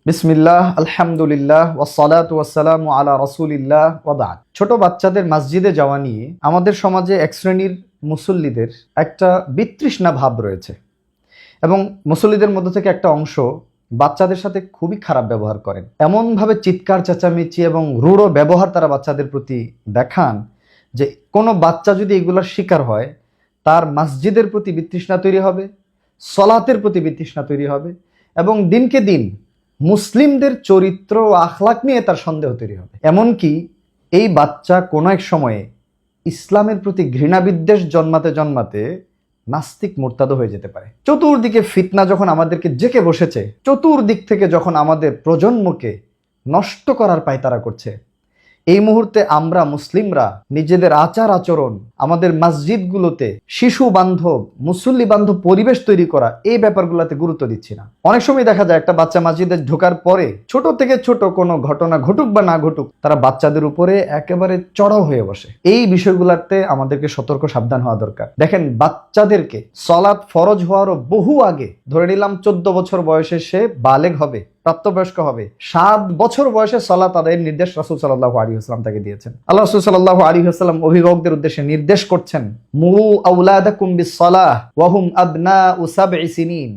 বিসমিল্লাহ, আলহামদুলিল্লাহ, ওয়াসসালাতু ওয়াসসালামু আলা রাসূলিল্লাহ ওয়া বা'দ। ছোট বাচ্চাদের মসজিদে যাওয়া নিয়ে আমাদের সমাজে এক শ্রেণীর মুসল্লিদের একটা বিতৃষ্ণা ভাব রয়েছে এবং মুসল্লিদের মধ্যে থেকে একটা অংশ বাচ্চাদের সাথে খুবই খারাপ ব্যবহার করেন। এমনভাবে চিৎকার চেঁচামেচি এবং রূঢ় ব্যবহার তারা বাচ্চাদের প্রতি দেখান যে কোনো বাচ্চা যদি এগুলোর শিকার হয় তার মসজিদের প্রতি বিতৃষ্ণা তৈরি হবে, সলাতের প্রতি বিতৃষ্ণা তৈরি হবে এবং দিনকে দিন মুসলিমদের চরিত্র ও আখলাক নিয়ে তার সন্দেহ তৈরি হবে। এমনকি এই বাচ্চা কোনো এক সময়ে ইসলামের প্রতি ঘৃণা বিদ্বেষ জন্মাতে জন্মাতে নাস্তিক মুরতাদ হয়ে যেতে পারে। চতুর্দিকে ফিতনা যখন আমাদেরকে জেঁকে বসেছে, চতুর্দিক থেকে যখন আমাদের প্রজন্মকে নষ্ট করার পায়তারা করছে, এই মুহূর্তে আমরা মুসলিমরা নিজেদের আচার আচরণ, আমাদের মসজিদগুলোতে শিশু বান্ধব, মুসল্লি বান্ধব পরিবেশ তৈরি করা, এই ব্যাপারগুলোতে গুরুত্ব দিচ্ছি না। অনেক সময় দেখা যায় একটা বাচ্চা মসজিদে ঢোকার পরে ছোট থেকে ছোট কোনো ঘটনা ঘটুক বা না ঘটুক, তারা বাচ্চাদের উপরে একেবারে চড়াও হয়ে বসে। এই বিষয়গুলোতে আমাদেরকে সতর্ক সাবধান হওয়া দরকার। দেখেন, বাচ্চাদেরকে সলাত ফরজ হওয়ারও বহু আগে, ধরে নিলাম 14 বছর বয়সে সে বালেগ হবে, প্রাপ্তবয়স্ক হবে, 7 বছর বয়সে সালাত আদায়ের নির্দেশ রাসূল সাল্লাল্লাহু আলাইহি ওয়াসাল্লাম তাকে দিয়েছেন। আল্লাহ রাসূল সাল্লাল্লাহু আলাইহি ওয়াসাল্লাম অভিভাবকদের উদ্দেশ্যে নির্দেশ করছেন, মুরু আওলাদাকুম বিসসালাহ ওয়া হুম আবনাউ সাবঈ সিনিন।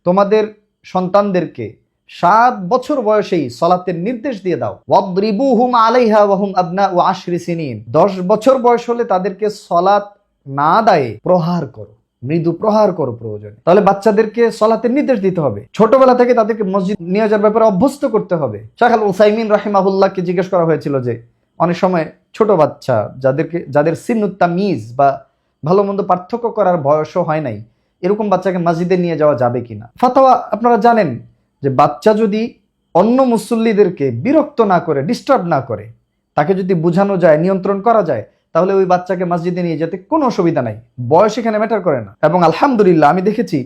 তোমাদের সন্তানদেরকে 7 বছর বয়সেই সালাতের নির্দেশ দিয়ে দাও। ওয়াদরিবুহুম আলাইহা ওয়া হুম আবনাউ 10 সিনিন। 10 বছর বয়স হলে তাদেরকে সালাত না আদায়ে প্রহার করো, মৃদু প্রহার করো প্রয়োজনে। তাহলে বাচ্চাদেরকে সলাতের নির্দেশ দিতে হবে, ছোটবেলা থেকে তাদেরকে মসজিদ নিয়ে যাওয়ার ব্যাপারে অভ্যস্ত করতে হবে। শাইখ আল উসাইমিন রাহিমাহুল্লাহকে জিজ্ঞেস করা হয়েছিল যে অনেক সময় ছোট বাচ্চা যাদের সিন্নুত তামিজ বা ভালো মন্দ পার্থক্য করার বয়সও হয় নাই, এরকম বাচ্চাকে মসজিদে নিয়ে যাওয়া যাবে কিনা। ফাতোয়া আপনারা জানেন যে বাচ্চা যদি অন্য মুসল্লিদেরকে বিরক্ত না করে, ডিস্টার্ব না করে, তাকে যদি বোঝানো যায়, নিয়ন্ত্রণ করা যায়, তাহলে ওই বাচ্চাকে মসজিদে নিয়ে যেতে কোনো অসুবিধা নাই। বয়স এখানে ম্যাটার করে না। এবং আলহামদুলিল্লাহ আমি দেখেছি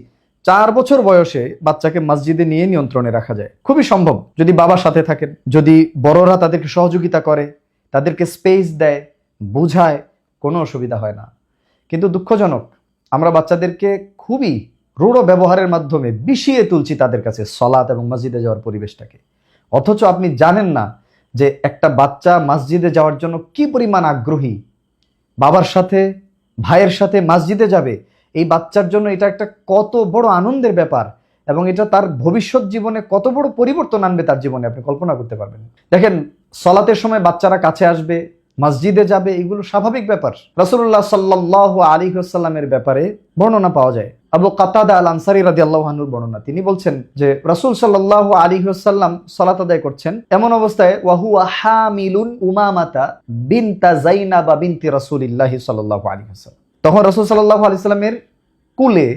4 বছর বয়সে বাচ্চাকে মসজিদে নিয়ে নিয়ন্ত্রণে রাখা যায়। খুবই সম্ভব, যদি বাবার সাথে থাকেন, যদি বড়রা তাদেরকে সহযোগিতা করে, তাদেরকে স্পেস দেয়, বুঝায়, কোনো অসুবিধা হয় না। কিন্তু দুঃখজনক, আমরা বাচ্চাদেরকে খুবই রূঢ় ব্যবহারের মাধ্যমে বিষিয়ে তুলছি তাদের কাছে সলাত এবং মসজিদে যাওয়ার পরিবেশটাকে। অথচ আপনি জানেন না যে একটা বাচ্চা মসজিদে যাওয়ার জন্য কি পরিমাণ আগ্রহী, বাবার সাথে, ভাইয়ের সাথে মসজিদে যাবে। এই বাচ্চার জন্য এটা একটা কত বড় আনন্দের ব্যাপার এবং এটা তার ভবিষ্যৎ জীবনে কত বড় পরিবর্তন আনবে তার জীবনে, আপনি কল্পনা করতে পারবেন। দেখেন, সলাতের সময় বাচ্চারা কাছে আসবে, মসজিদে যাবে, এগুলো স্বাভাবিক ব্যাপার। রাসূলুল্লাহ সাল্লাল্লাহু আলাইহি ওয়াসাল্লামের ব্যাপারে বর্ণনা পাওয়া যায়। আবু কাতাদা আল আনসারী রাদিয়াল্লাহু আনহুর বর্ণনা। তিনি বলছেন যে রাসূল সাল্লাল্লাহু আলাইহি ওয়াসাল্লাম সালাত আদায় করছেন, এমন অবস্থায় ওয়া হুয়া হামিলুন উমামাতা বিনতা যায়নাব বিনতি রাসূলিল্লাহ সাল্লাল্লাহু আলাইহি ওয়াসাল্লাম। তখন রাসূল সাল্লাল্লাহু আলাইহি ওয়াসাল্লামের কুলে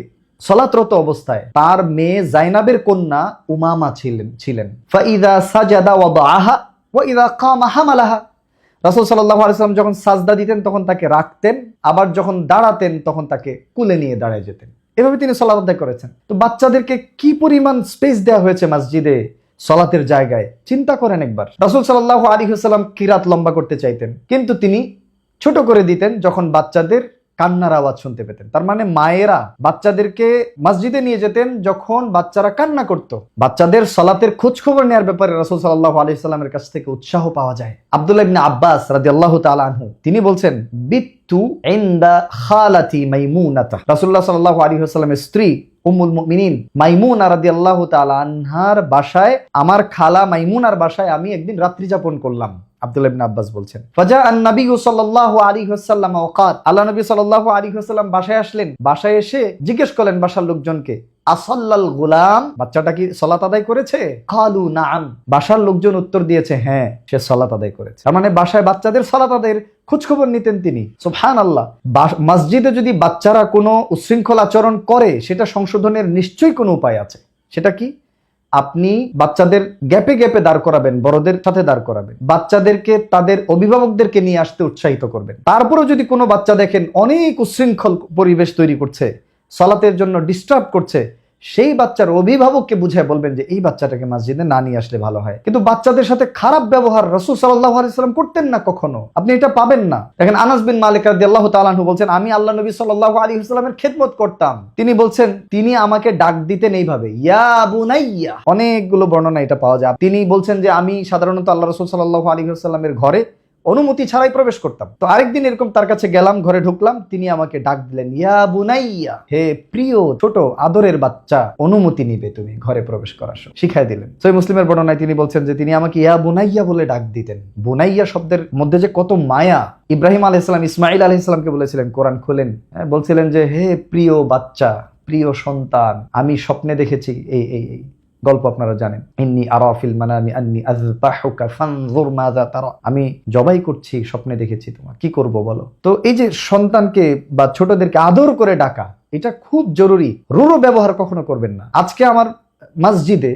সালাতরত অবস্থায় তার মেয়ে যায়নাবের কন্যা উমামা ছিলেন। ফাইদা সাজাদা ওয়াদাআহা ওয়া ইযা কামা হামালাহা। রাসূল সাল্লাল্লাহু আলাইহি ওয়াসাল্লাম যখন সাজদা দিতেন তখন তাকে রাখতেন, আবার যখন দাঁড়াতেন তখন তাকে কুলে নিয়ে দাঁড়ায় যেতেন। এভাবে তিনি সালাত আদায় করেছেন। তো বাচ্চাদেরকে কি পরিমাণ স্পেস দেওয়া হয়েছে মসজিদে সালাতের জায়গায়, চিন্তা করেন একবার। রাসূল সাল্লাল্লাহু আলাইহি ওয়াসাল্লাম কিরাত লম্বা করতে চাইতেন, কিন্তু তিনি ছোট করে দিতেন যখন বাচ্চাদের কান্নার আওয়াজ শুনতে পেতেন। তার মানে মায়েরা বাচ্চাদেরকে মসজিদে নিয়ে যেতেন যখন বাচ্চারা কান্না করত। বাচ্চাদের সালাতের খোঁজ খবর নেওয়ার ব্যাপারে রাসূল সাল্লাল্লাহু আলাইহি ওয়াসাল্লামের কাছ থেকে উৎসাহ পাওয়া যায়। আব্দুল্লাহ ইবনে আব্বাস রাদিয়াল্লাহু তাআলা আনহু তিনি বলছেন, বিতু ইনদা খালাতি মাইমুনাতা। রাসূলুল্লাহ সাল্লাল্লাহু আলাইহি ওয়াসাল্লামের স্ত্রী উম্মুল মুমিনিন মাইমুনা রাদিয়াল্লাহু তাআলা আনহার বাসায়, আমার খালা মাইমুনার বাসায় আমি একদিন রাত্রি যাপন করলাম। আব্দুল্লাহ ইবনে আব্বাস বলছেন, ফাজা আন-নবী সাল্লাল্লাহু আলাইহি ওয়াসাল্লাম ওয়াকাত। আল্লাহ নবী সাল্লাল্লাহু আলাইহি ওয়াসাল্লাম বাসায় আসলেন। বাসায় এসে জিজ্ঞেস করলেন বাসার লোকজনকে, আসাল্লাল গুলাম, বাচ্চাটা কি সালাত আদায় করেছে? কালু নাআম। বাসার লোকজন উত্তর দিয়েছে, হ্যাঁ, সে সালাত আদায় করেছে। তার মানে বাসায় বাচ্চাদের সালাত আদায়ের খোঁজ খবর নিতেন তিনি। সুবহানাল্লাহ। মসজিদে যদি বাচ্চারা কোনো উচ্ছৃঙ্খল আচরণ করে, সেটা সংশোধনের নিশ্চয়ই কোনো উপায় আছে। সেটা কি? আপনি বাচ্চাদের গ্যাপে গ্যাপে দাঁড় করাবেন, বড়দের সাথে দাঁড় করাবেন, বাচ্চাদেরকে তাদের অভিভাবকদেরকে নিয়ে আসতে উৎসাহিত করবেন। তারপরেও যদি কোনো বাচ্চা দেখেন অনেক উচ্ছৃঙ্খল পরিবেশ তৈরি করছে, সালাতের জন্য ডিস্টার্ব করছে, সেই বাচ্চার অভিভাবককে বুঝায় বলবেন যে এই বাচ্চাটাকে মসজিদে না নিয়ে আসলে ভালো হয়। কিন্তু বাচ্চাদের সাথে খারাপ ব্যবহার রাসূল সাল্লাল্লাহু আলাইহি ওয়াসাল্লাম করতেন না কখনো, আপনি এটা পাবেন না। দেখেন আনাস বিন মালিক রাদিয়াল্লাহু তাআলা আনহু বলছেন, আমি আল্লাহ নবী সাল্লাল্লাহু আলাইহি ওয়াসাল্লামের খেদমত করতাম। তিনি বলছেন, তিনি আমাকে ডাক দিতেন এইভাবে, ইয়া বুনাইয়া। অনেকগুলো বর্ণনা এটা পাওয়া যায়। তিনি বলছেন যে আমি সাধারণত আল্লাহ রাসূল সাল্লাল্লাহু আলাইহি ওয়াসাল্লামের ঘরে অনুমতি ছাড়াই প্রবেশ করতাম। তো আরেকদিন এরকম তার কাছে গেলাম, ঘরে ঢুকলাম, তিনি আমাকে ডাক দিলেন, ইয়া বুনাইয়া, হে প্রিয় ছোট আদরের বাচ্চা, অনুমতি নিবে তুমি ঘরে প্রবেশ করার সময়, শিখাই দিলেন। সহিহ মুসলিমের বর্ণনায় তিনি বলছেন যে তিনি আমাকে ইয়া বুনাইয়া বলে ডাক দিতেন। বুনাইয়া শব্দের মধ্যে যে কত মায়া। ইব্রাহিম আলাইহিস সালাম ইসমাঈল আলাইহিস সালামকে বলেছিলেন, কোরআন খোলেন, বলছিলেন যে হে প্রিয় বাচ্চা, প্রিয় সন্তান, আমি স্বপ্নে দেখেছি এই এই এই গল্প আপনারা জানেন, ইন্নী আরা ফিল মানামি আন্নী আযবাহুকা ফানজুর মাযা তারা, আমি জবাই করছি, স্বপ্নে দেখেছি তোমার, কি করব বলো। তো এই যে সন্তানকে বা ছোটদেরকে আদর করে ডাকা, এটা খুব জরুরি। রূঢ় ব্যবহার কখনো করবেন না। আজকে আমার মসজিদে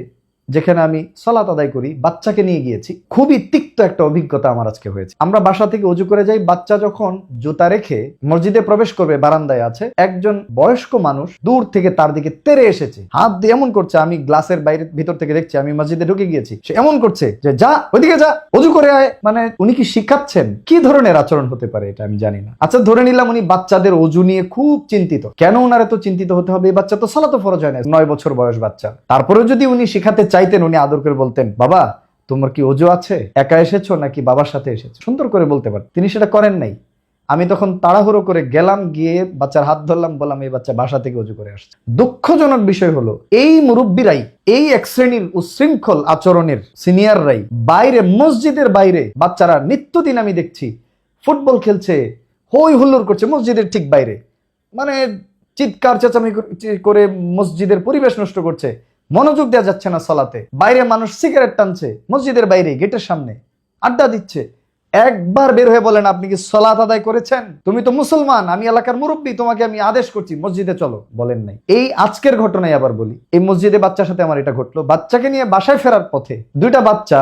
যেখানে আমি সালাত আদায় করি, বাচ্চাকে নিয়ে গিয়েছি, খুবই তিক্ত একটা অভিজ্ঞতা আমার আজকে হয়েছে। আমরা বাসা থেকে ওযু করে যাই, বাচ্চা যখন জুতা রেখে মসজিদে প্রবেশ করবে, বারান্দায় আছে, একজন বয়স্ক মানুষ দূর থেকে তার দিকে তেড়ে এসেছে, হাত দিয়ে এমন করছে, আমি গ্লাসের বাইরে ভিতর থেকে দেখছি, আমি মসজিদে ঢুকে গিয়েছি, সে এমন করছে যে যা ওইদিকে যা, ওযু করে আয়। মানে উনি কি শিখাচ্ছেন? কি ধরনের আচরণ হতে পারে এটা আমি জানি না। আচ্ছা ধরে নিলাম উনি বাচ্চাদের ওযু নিয়ে খুব চিন্তিত। কেন ওনার এত চিন্তিত হতে হবে? এই বাচ্চা তো সালাত ফরজ হয় না, 9 বছর বয়স বাচ্চা। তারপরেও যদি উনি শিখাতে চাইতেন, উনি আদর করে বলতেন, বাবা তোমার কি ওযু আছে, একা এসেছো নাকি বাবার সাথে এসেছো, সুন্দর করে বলতে পারেন। তিনি সেটা করেন নাই। আমি তখন তাড়াহুড়ো করে গেলাম, গিয়ে বাচ্চার হাত ধরলাম, বললাম এই বাচ্চা বাসা থেকে ওযু করে আসছে। দুঃখজনক বিষয় হলো এই মুরব্বীরাই, এই এক শ্রেণীর উচ্ছৃঙ্খল আচরণের সিনিয়ররাই বাইরে, মসজিদের বাইরে বাচ্চারা নিত্যদিন আমি দেখছি ফুটবল খেলছে, হই হুল্লোড় করছে মসজিদের ঠিক বাইরে, মানে চিৎকার চেঁচামি করে মসজিদের পরিবেশ নষ্ট করছে, মনোযোগ দেওয়া যাচ্ছে না সালাতে। বাইরে মানুষ সিগারেট টানছে, মসজিদের বাইরে গেটের সামনে আড্ডা দিচ্ছে। একবার বের হয়ে বলেন, আপনি কি সালাত আদায় করেছেন? তুমি তো মুসলমান, আমি এলাকার মুরব্বী, তোমাকে আমি আদেশ করছি মসজিদে চলো, বলেন নাই। এই আজকের ঘটনায় আবার বলি, এই মসজিদে বাচ্চার সাথে আমার এটা ঘটলো। বাচ্চাকে নিয়ে বাসায় ফেরার পথে দুইটা বাচ্চা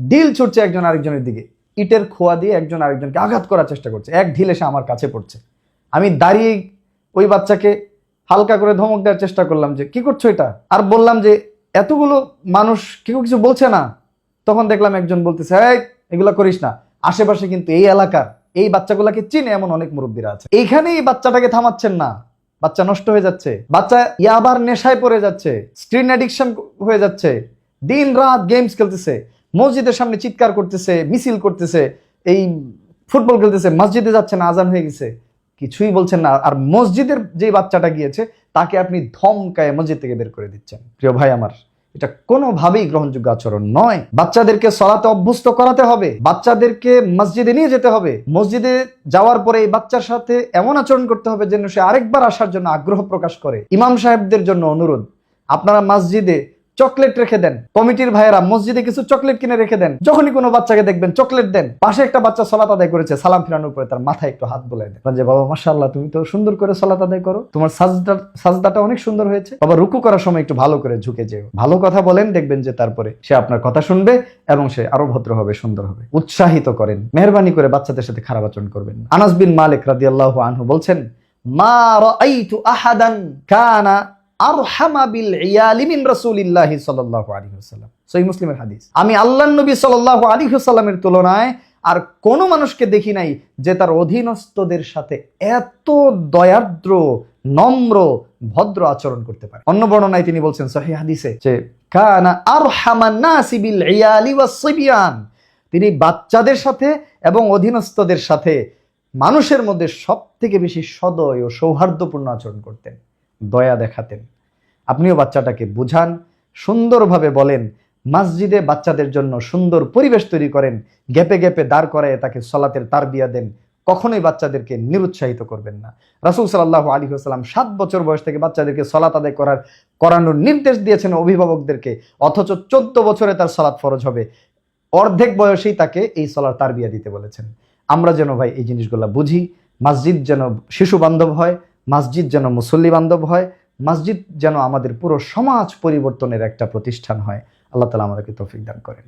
ঢিল ছুটছে একজন আরেকজনের দিকে, ইটের খোয়া দিয়ে একজন আরেকজনকে আঘাত করার চেষ্টা করছে। এক ঢিল এসে আমার কাছে পড়ছে। আমি দাঁড়িয়ে ওই বাচ্চাকে হালকা করে ধমক দেওয়ার চেষ্টা করলাম যে কি করছো এটা, আর বললাম যে এতগুলো মানুষ কেউ কিছু বলছে না। তখন দেখলাম একজন বলতেছে, এই এগুলা করিস না। আশেপাশে কিন্তু এই এলাকার এই বাচ্চাগুলাকে চিনে এমন অনেক মুরব্বীরা আছে। এইখানে এই বাচ্চাটাকে থামাচ্ছেন না, বাচ্চা নষ্ট হয়ে যাচ্ছে, বাচ্চা ইয়াবার নেশায় পড়ে যাচ্ছে, স্ক্রিন অ্যাডিকশন হয়ে যাচ্ছে, দিন রাত গেমস খেলতেছে, মসজিদের সামনে চিৎকার করতেছে, মিছিল করতেছে, এই ফুটবল খেলতেছে, মসজিদে যাচ্ছে না, আজান হয়ে গেছে, কিছুই বলছেন না। আর মসজিদের যে বাচ্চাটা গিয়েছে তাকে আপনি ধমকায় মসজিদ থেকে বের করে দিচ্ছেন। প্রিয় ভাই আমার, এটা কোনোভাবেই গ্রহণযোগ্য আচরণ নয়। বাচ্চাদেরকে সালাতে অভ্যস্ত করাতে হবে, বাচ্চাদেরকে মসজিদে নিয়ে যেতে হবে। মসজিদে যাওয়ার পরে এই বাচ্চার সাথে এমন আচরণ করতে হবে যেন সে আরেকবার আসার জন্য আগ্রহ প্রকাশ করে। ইমাম সাহেবদের জন্য অনুরোধ, আপনারা মসজিদে চকলেট রেখে দেন, কমিটির ভাইয়েরা মসজিদে কিছু চকলেট কিনে রেখে দেন। যখনই কোনো বাচ্চাকে দেখবেন চকলেট দেন। পাশে একটা বাচ্চা সালাত আদায় করেছে, সালাম ফিরানোর পরে তার মাথায় একটু হাত বুলায় দেন, যে বাবা মাশাআল্লাহ তুমি তো সুন্দর করে সালাত আদায় করো, তোমার সাজদাটা অনেক সুন্দর হয়েছে, বাবা রুকু করার সময় একটু ভালো করে ঝুঁকে যেও, ভালো কথা বলেন, দেখবেন যে তারপরে সে আপনার কথা শুনবে এবং সে আরো ভদ্র হবে, সুন্দর হবে। উৎসাহিত করেন, মেহরবানি করে বাচ্চাদের সাথে খারাপ আচরণ করবেন না। আনাস বিন মালিক রাদিয়াল্লাহু আনহু বলছেন, মা রাআইতু আহাদান কানা আরহামা বিল ইয়ালি মিন রাসূলিল্লাহি সাল্লাল্লাহু আলাইহি ওয়াসাল্লাম। সহিহ মুসলিমের হাদিস। আমি আল্লাহর নবী সাল্লাল্লাহু আলাইহি ওয়াসাল্লামের তুলনায় আর কোন মানুষকে দেখি নাই যে তার অধীনস্থদের সাথে এত দয়ার্দ্র, নম্র, ভদ্র আচরণ করতে পারে। অন্য বর্ণনায় তিনি বলছেন সহিহ হাদিসে যে কানা আরহামান নাসি বিল ইয়ালি ওয়াস সিবিয়ান, তিনি বাচ্চাদের সাথে এবং অধীনস্থদের সাথে মানুষের মধ্যে সবথেকে বেশি সদয় ও সৌহার্দ্যপূর্ণ আচরণ করতেন, দয়া দেখাতেন। আপনিও বাচ্চাটাকে বুঝান, সুন্দরভাবে বলেন, মসজিদে বাচ্চাদের জন্য সুন্দর পরিবেশ তৈরি করেন, গ্যাপে গ্যাপে দাঁড় করায় তাকে সালাতের তারবিয়া দেন। কখনোই বাচ্চাদেরকে নিরুৎসাহিত করবেন না। রাসূল সাল্লাল্লাহু আলাইহি ওয়াসাল্লাম 7 বছর বয়স থেকে বাচ্চাদেরকে সালাত আদায় করানোর নির্দেশ দিয়েছেন অভিভাবকদেরকে, অথচ 14 বছরে তার সালাত ফরজ হবে। অর্ধেক বয়সেই তাকে এই সালাত তারবিয়া দিতে বলেছেন। আমরা যেন ভাই এই জিনিসগুলো বুঝি, মসজিদ যেন শিশু বান্ধব হয়, মসজিদ যেন মুসল্লি বান্ধব হয়, মসজিদ যেন আমাদের পুরো সমাজ পরিবর্তনের একটা প্রতিষ্ঠান হয়। আল্লাহ তাআলা আমাদেরকে তৌফিক দান করেন।